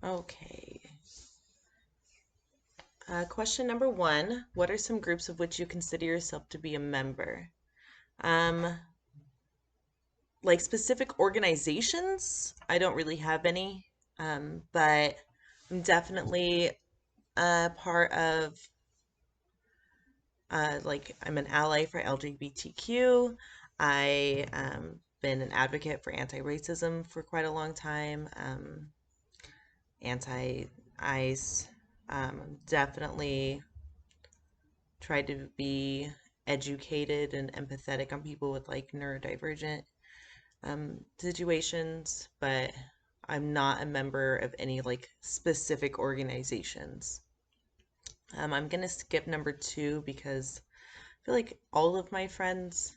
Okay. Question number one. What are some groups of which you consider yourself to be a member? Um, like specific organizations, I don't really have any, but I'm definitely a part of, like, I'm an ally for LGBTQ. I been an advocate for anti-racism for quite a long time, anti-ICE. Definitely tried to be educated and empathetic on people with like neurodivergent situations, but I'm not a member of any like specific organizations. I'm gonna skip number two because I feel like all of my friends,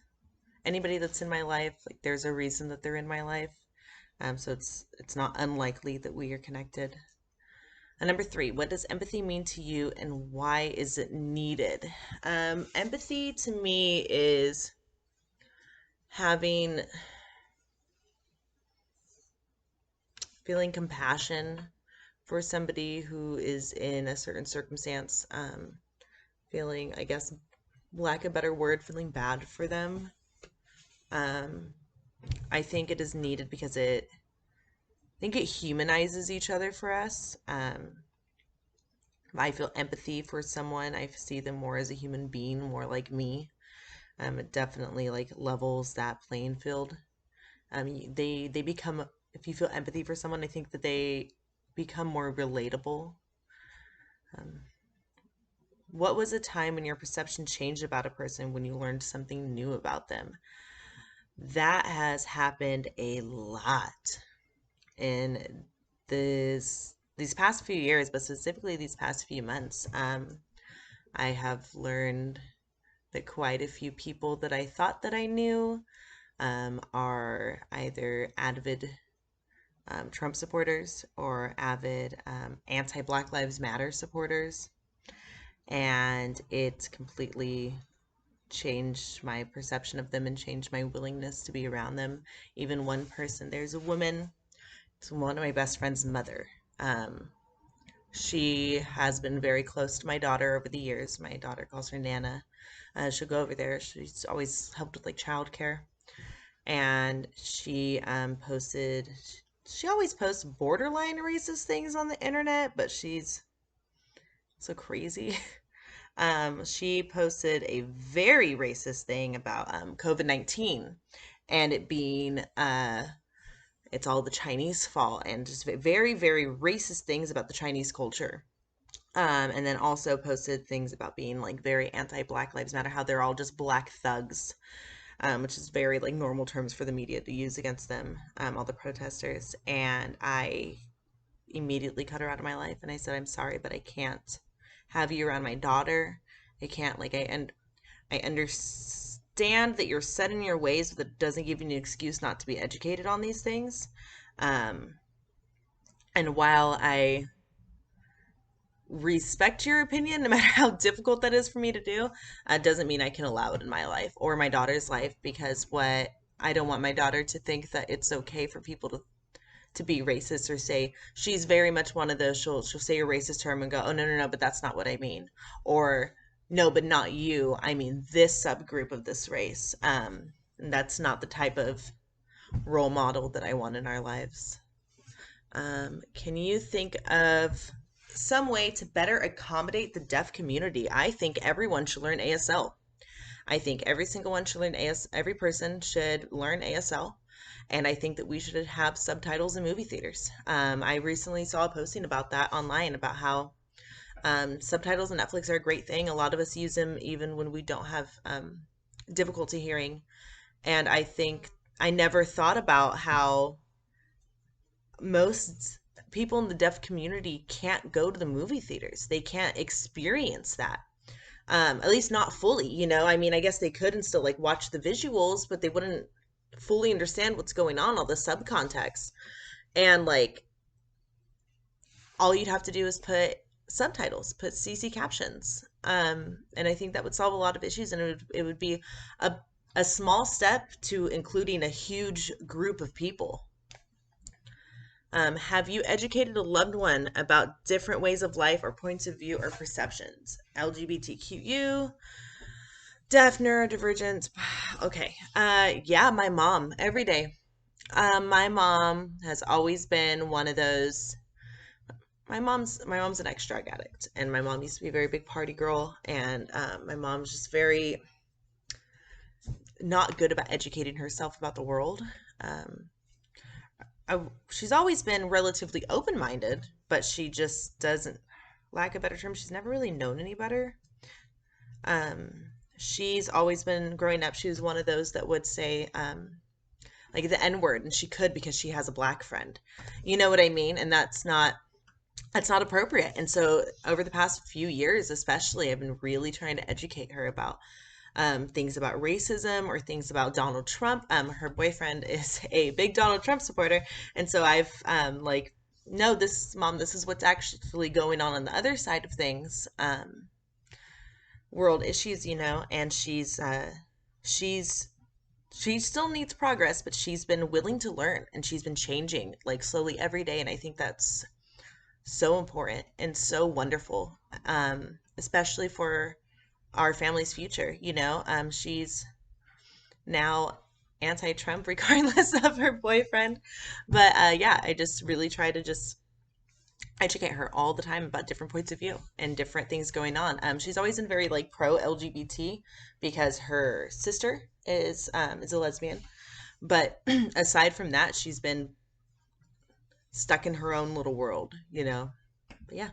anybody that's in my life, like there's a reason that they're in my life. So it's not unlikely that we are connected. And number three, what does empathy mean to you and why is it needed? Empathy to me is having feeling compassion for somebody who is in a certain circumstance, feeling, I guess, lack of a better word, feeling bad for them. Um, I think it is needed because I think it humanizes each other for us. I feel empathy for someone. I see them more as a human being, more like me. It definitely like levels that playing field. They become, if you feel empathy for someone, I think that they become more relatable. Um, what was a time when your perception changed about a person when you learned something new about them? That has happened a lot in these past few years, but specifically these past few months. I have learned that quite a few people that I thought that I knew are either avid Trump supporters or avid anti-Black Lives Matter supporters, and it completely changed my perception of them and changed my willingness to be around them. Even one person, there's a woman, it's one of my best friend's mother. Um, she has been very close to my daughter over the years. My daughter calls her Nana. She'll go over there. She's always helped with like childcare. And she posted, she always posts borderline racist things on the internet, but she's so crazy. She posted a very racist thing about COVID-19 and it being it's all the Chinese fault and just very, very racist things about the Chinese culture. And then also posted things about being like very anti-Black Lives Matter, how they're all just black thugs, which is very like normal terms for the media to use against them, all the protesters. And I immediately cut her out of my life and I said, I'm sorry, but I can't have you around my daughter. I can't like I understand that you're set in your ways, but it doesn't give you an excuse not to be educated on these things. Um, and while I respect your opinion, no matter how difficult that is for me to do, doesn't mean I can allow it in my life or my daughter's life because what I don't want my daughter to think that it's okay for people to be racist or say she's very much one of those she'll say a racist term and go, oh no, but that's not what I mean, or no, but not you, I mean this subgroup of this race. And that's not the type of role model that I want in our lives. Can you think of some way to better accommodate the deaf community? I think everyone should learn ASL. I think every single one should learn every person should learn ASL. And I think that we should have subtitles in movie theaters. I recently saw a posting about that online about how subtitles on Netflix are a great thing. A lot of us use them even when we don't have difficulty hearing. And I think I never thought about how most people in the deaf community can't go to the movie theaters. They can't experience that. At least not fully, you know. I mean, I guess they could and still like watch the visuals, but they wouldn't fully understand what's going on, all the subcontext. And like all you'd have to do is put subtitles, put CC captions. And I think that would solve a lot of issues and it would be a a small step to including a huge group of people. Have you educated a loved one about different ways of life or points of view or perceptions? LGBTQU, deaf, neurodivergent. Okay. Yeah, my mom every day. My mom has always been one of those. My mom's an ex-drug addict, and my mom used to be a very big party girl, and my mom's just very not good about educating herself about the world. Um, she's always been relatively open-minded, but she just doesn't, lack a better term, she's never really known any better. She's always been growing up. She was one of those that would say like the N word, and she could because she has a black friend. You know what I mean? And that's not appropriate. And so over the past few years, especially, I've been really trying to educate her about things about racism or things about Donald Trump. Her boyfriend is a big Donald Trump supporter, and so I've like, no, this mom, this is what's actually going on the other side of things, world issues, and she's she still needs progress, but she's been willing to learn and she's been changing like slowly every day, and I think that's so important and so wonderful, especially for our family's future. She's now anti-Trump regardless of her boyfriend. But yeah, I just really try to just educate her all the time about different points of view and different things going on. She's always been very like pro LGBT because her sister is a lesbian. But aside from that, she's been stuck in her own little world. But yeah.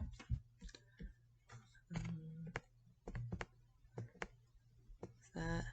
That